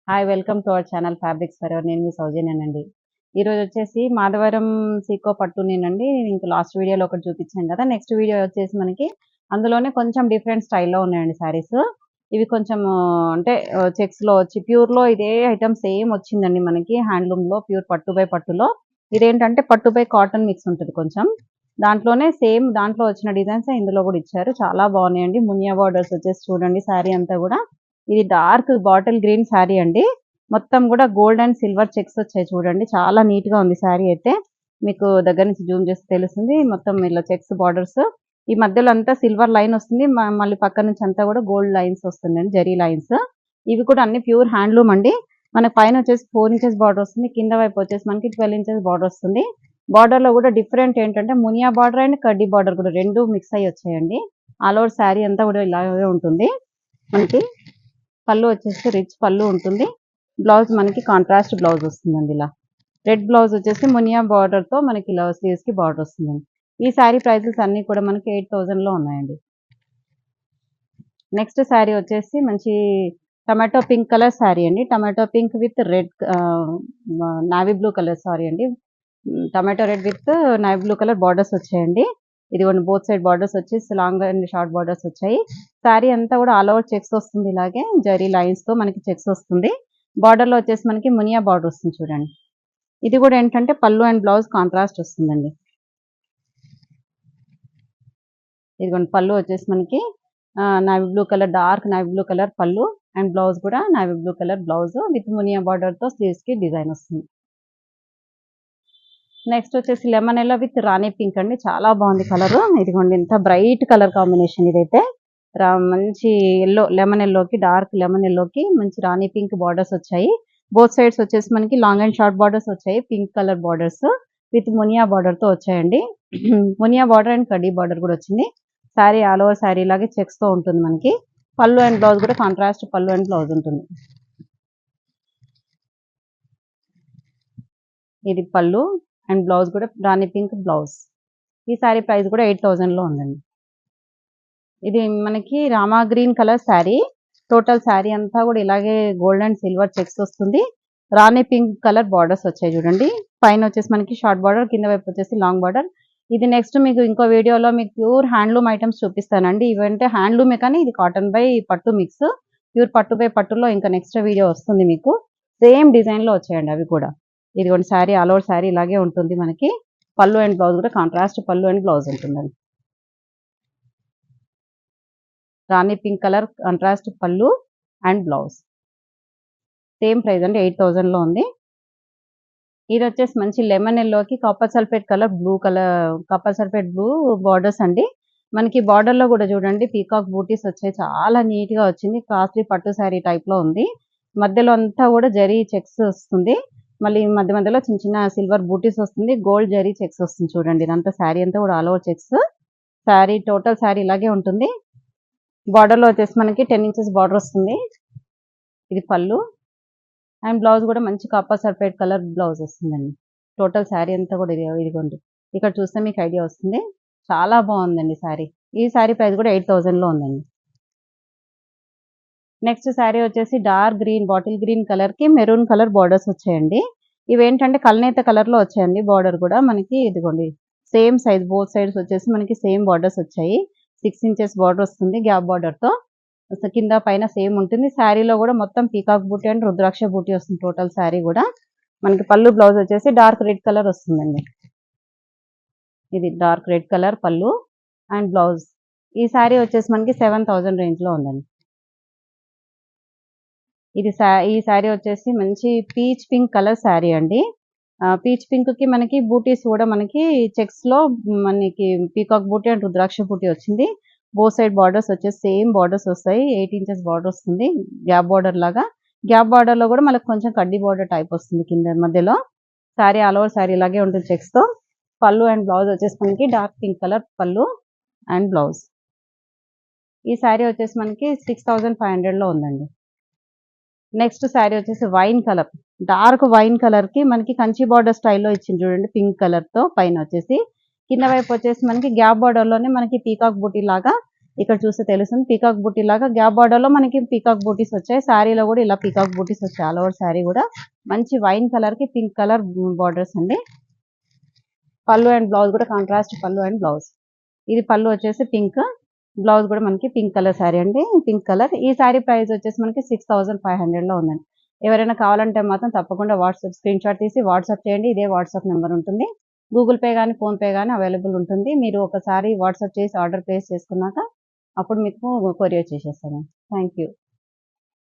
Hi welcome to our channel fabrics for ever. నేను మీ సౌజన్యనండి. ఈరోజు వచ్చేసి మాధవరం సీకో పట్టునేనండి. ఇంక లాస్ట్ వీడియోలో ఒకటి చూపించాను కదా. నెక్స్ట్ వీడియో వచ్చేసి మనకి అందులోనే కొంచెం డిఫరెంట్ స్టైల్లో ఉన్నాయండి శారీస్. ఇవి కొంచెం అంటే చెక్స్లో వచ్చి ప్యూర్లో ఇదే ఐటమ్ సేమ్ వచ్చిందండి మనకి హ్యాండ్లూమ్లో ప్యూర్ పట్టు బై పట్టులో. ఇదేంటంటే పట్టు బై కాటన్ మిక్స్ ఉంటుంది కొంచెం. దాంట్లోనే సేమ్ దాంట్లో వచ్చిన డిజైన్స్ ఇందులో కూడా ఇచ్చారు. చాలా బాగున్నాయండి. మునియా బార్డర్స్ వచ్చేసి చూడండి శారీ అంతా కూడా. ఇది డార్క్ బాటిల్ గ్రీన్ శారీ అండి. మొత్తం కూడా గోల్డ్ అండ్ సిల్వర్ చెక్స్ వచ్చాయి చూడండి. చాలా నీట్ గా ఉంది శారీ అయితే. మీకు దగ్గర నుంచి జూమ్ చేస్తే తెలుస్తుంది. మొత్తం ఇలా చెక్స్ బార్డర్స్. ఈ మధ్యలో అంతా సిల్వర్ లైన్ వస్తుంది. మళ్ళీ పక్క నుంచి అంతా కూడా గోల్డ్ లైన్స్ వస్తుందండి, జరీ లైన్స్. ఇవి కూడా అన్ని ప్యూర్ హ్యాండ్లూమ్ అండి. మనకి పైన వచ్చేసి 4 ఇంచెస్ బార్డర్ వస్తుంది. కింద వైపు వచ్చేసి మనకి 12 ఇంచెస్ బార్డర్ వస్తుంది. బార్డర్ లో కూడా డిఫరెంట్ ఏంటంటే మునియా బార్డర్ అండ్ కడ్డీ బార్డర్ కూడా రెండు మిక్స్ అయ్యి వచ్చాయండి. ఆల్ ఓవర్ శారీ అంతా కూడా ఇలాగే ఉంటుంది. మనకి పళ్ళు వచ్చేసి రిచ్ పళ్ళు ఉంటుంది. బ్లౌజ్ మనకి కాంట్రాస్ట్ బ్లౌజ్ వస్తుందండి. ఇలా రెడ్ బ్లౌజ్ వచ్చేసి మునియా బార్డర్ తో మనకి ఇలా స్లీవ్స్ కి బార్డర్ వస్తుందండి. ఈ శారీ ప్రైజెస్ అన్ని కూడా మనకి 8,000 లో ఉన్నాయండి. నెక్స్ట్ శారీ వచ్చేసి మంచి టమాటో పింక్ కలర్ శారీ అండి. Tomato pink with red navy blue colour sari అండి. Tomato red with navy blue colour borders వచ్చాయండి. ఇదిగోండి బోత్ సైడ్ బార్డర్స్ వచ్చేసి లాంగ్ అండ్ షార్ట్ బార్డర్స్ వచ్చాయి. శారీ అంతా కూడా ఆల్ ఓవర్ చెక్స్ వస్తుంది. ఇలాగే జరీ లైన్స్ తో మనకి చెక్స్ వస్తుంది. బార్డర్ లో వచ్చేసి మనకి మునియా బార్డర్ వస్తుంది చూడండి. ఇది కూడా ఏంటంటే పళ్ళు అండ్ బ్లౌజ్ కాంట్రాస్ట్ వస్తుందండి. ఇదిగోండి పళ్ళు వచ్చేసి మనకి navy blue colour, dark navy blue colour పళ్ళు అండ్ బ్లౌజ్ కూడా navy blue colour blouse with Muniya border తో స్లీవ్స్ కి డిజైన్ వస్తుంది. నెక్స్ట్ వచ్చేసి lemon yellow with Rani pink అండి. చాలా బాగుంది కలర్. ఇదిగోండి ఇంత బ్రైట్ కలర్ కాంబినేషన్ ఇదైతే. మంచి ఎల్లో, లెమన్ ఎల్లోకి డార్క్ లెమన్ ఎల్లోకి మంచి రాణి పింక్ బార్డర్స్ వచ్చాయి. బోత్ సైడ్స్ వచ్చేసి మనకి లాంగ్ అండ్ షార్ట్ బార్డర్స్ వచ్చాయి. Pink colour borders with Muniya border తో వచ్చాయండి. మునియా బార్డర్ అండ్ కడ్డీ బార్డర్ కూడా వచ్చింది. శారీ ఆల్ ఓవర్ శారీ లాగే చెక్స్ తో ఉంటుంది మనకి. పళ్ళు అండ్ బ్లౌజ్ కూడా కాంట్రాస్ట్ పళ్ళు అండ్ బ్లౌజ్ ఉంటుంది. ఇది పళ్ళు అండ్ బ్లౌజ్ కూడా రాణి పింక్ బ్లౌజ్. ఈ శారీ ప్రైస్ కూడా 8,000 లో ఉందండి. ఇది మనకి Rama green colour sari. Total sari అంతా కూడా ఇలాగే గోల్డ్ అండ్ సిల్వర్ చెక్స్ వస్తుంది. రాణి పింక్ కలర్ బార్డర్స్ వచ్చాయి చూడండి. పైన వచ్చేసి మనకి షార్ట్ బార్డర్, కింద వైపు వచ్చేసి లాంగ్ బార్డర్. ఇది నెక్స్ట్ మీకు ఇంకో వీడియోలో మీకు ప్యూర్ హ్యాండ్లూమ్ ఐటమ్స్ చూపిస్తానండి. ఇవంటే హ్యాండ్లూమే కానీ ఇది కాటన్ బై పట్టు మిక్స్. ప్యూర్ పట్టు బై పట్టులో ఇంకా నెక్స్ట్ వీడియో వస్తుంది మీకు. సేమ్ డిజైన్ లో వచ్చాయండి అవి కూడా. ఇదిగోండి శారీ ఆల్ ఓవర్ శారీ ఇలాగే ఉంటుంది మనకి. పళ్ళు అండ్ బ్లౌజ్ కూడా కాంట్రాస్ట్ పళ్ళు అండ్ బ్లౌజ్ ఉంటుందండి. రాణి పింక్ కలర్ కాంట్రాస్ట్ పళ్ళు అండ్ బ్లౌజ్. సేమ్ ప్రైస్ అండి 8,000 లో ఉంది. ఇది వచ్చేసి మంచి లెమన్ ఎల్లోకి copper sulphate colour blue colour, copper sulphate blue borders అండి. మనకి బార్డర్ లో కూడా చూడండి పీకాక్ బూటీస్ వచ్చాయి. చాలా నీట్ గా వచ్చింది. కాస్ట్లీ పట్టు శారీ టైప్ లో ఉంది. మధ్యలో అంతా కూడా జరీ చెక్స్ వస్తుంది. మళ్ళీ మధ్య మధ్యలో చిన్న చిన్న సిల్వర్ బూటీస్ వస్తుంది. గోల్డ్ జరీ చెక్స్ వస్తుంది చూడండి. ఇదంతా శారీ అంతా కూడా all over checks. Sari total sari ఇలాగే ఉంటుంది. బార్డర్ లో వచ్చేసి మనకి 10 ఇంచెస్ బార్డర్ వస్తుంది. ఇది పళ్ళు అండ్ బ్లౌజ్ కూడా మంచి కాపర్ సల్ఫేట్ కలర్ బ్లౌజ్ వస్తుందండి. టోటల్ శారీ అంతా కూడా ఇదిగోండి. ఇక్కడ చూస్తే మీకు ఐడియా వస్తుంది. చాలా బాగుందండి శారీ. ఈ శారీ ప్రైస్ కూడా 8,000 లో ఉందండి. నెక్స్ట్ శారీ వచ్చేసి dark green bottle green colour కి మెరూన్ కలర్ బార్డర్స్ వచ్చాయండి. ఇవేంటంటే కల్నేత కలర్ లో వచ్చాయండి. బార్డర్ కూడా మనకి ఇదిగోండి సేమ్ సైజ్ బోత్ సైడ్స్ వచ్చేసి మనకి సేమ్ బార్డర్స్ వచ్చాయి. 6 ఇంచెస్ బార్డర్ వస్తుంది గ్యాప్ బార్డర్ తో. కింద పైన సేమ్ ఉంటుంది. శారీలో కూడా మొత్తం పీకాక్ బూటీ అండ్ రుద్రాక్ష బూటీ వస్తుంది. టోటల్ శారీ కూడా మనకి పళ్ళు బ్లౌజ్ వచ్చేసి డార్క్ రెడ్ కలర్ వస్తుందండి. ఇది డార్క్ రెడ్ కలర్ పళ్ళు అండ్ బ్లౌజ్. ఈ శారీ వచ్చేసి మనకి 7,000 రేంజ్ లో ఉందండి. ఈ శారీ వచ్చేసి మంచి పీచ్ పింక్ కలర్ శారీ అండి. పీచ్ పింక్ కి మనకి బూటీస్ కూడా మనకి చెక్స్ లో మనకి పీకాక్ బూటీ అండ్ రుద్రాక్ష బూటీ వచ్చింది. బోత్ సైడ్ బార్డర్స్ వచ్చేసి సేమ్ బార్డర్స్ వస్తాయి. 8 ఇంచెస్ బార్డర్ వస్తుంది గ్యాప్ బార్డర్ లాగా. గ్యాప్ బార్డర్ లో కూడా మనకు కొంచెం కడ్డీ బార్డర్ టైప్ వస్తుంది కింద మధ్యలో. శారీ ఆల్ ఓవర్ శారీ ఇలాగే ఉంటుంది చెక్స్ తో. పళ్ళు అండ్ బ్లౌజ్ వచ్చేసి మనకి డార్క్ పింక్ కలర్ పళ్ళు అండ్ బ్లౌజ్. ఈ శారీ వచ్చేసి మనకి 6,500 లో ఉందండి. నెక్స్ట్ శారీ వచ్చేసి wine colour, dark wine colour కి మనకి కంచి బార్డర్ స్టైల్లో ఇచ్చింది చూడండి. పింక్ కలర్ తో పైన వచ్చేసి కింద వైపు వచ్చేసి మనకి గ్యాప్ బార్డర్ లోనే మనకి పీకాక్ బూటీ లాగా ఇక్కడ చూస్తే తెలుస్తుంది పీకాక్ బూటీ లాగా గ్యాప్ బార్డర్ లో మనకి పీకాక్ బూటీస్ వచ్చాయి. శారీలో కూడా ఇలా పీకాక్ బూటీస్ వచ్చాయి. ఆల్ ఓవర్ శారీ కూడా మంచి వైన్ కలర్ కి పింక్ కలర్ బార్డర్స్ అండి. పళ్ళు అండ్ బ్లౌజ్ కూడా కాంట్రాస్ట్ పళ్ళు అండ్ బ్లౌజ్. ఇది పళ్ళు వచ్చేసి పింక్, బ్లౌజ్ కూడా మనకి పింక్ కలర్ శారీ అండి. Pink colour. ఈ శారీ ప్రైస్ వచ్చేసి మనకి 6500 లో ఉందండి. ఎవరైనా కావాలంటే మాత్రం తప్పకుండా వాట్సాప్ స్క్రీన్ షాట్ తీసి వాట్సాప్ చేయండి. ఇదే వాట్సాప్ నెంబర్ ఉంటుంది. గూగుల్ పే కానీ ఫోన్ పే కానీ అవైలబుల్ ఉంటుంది. మీరు ఒకసారి వాట్సాప్ చేసి ఆర్డర్ ప్లేస్ చేసుకున్నాక అప్పుడు మీకు కొరియర్ చేసేస్తాను. Thank you.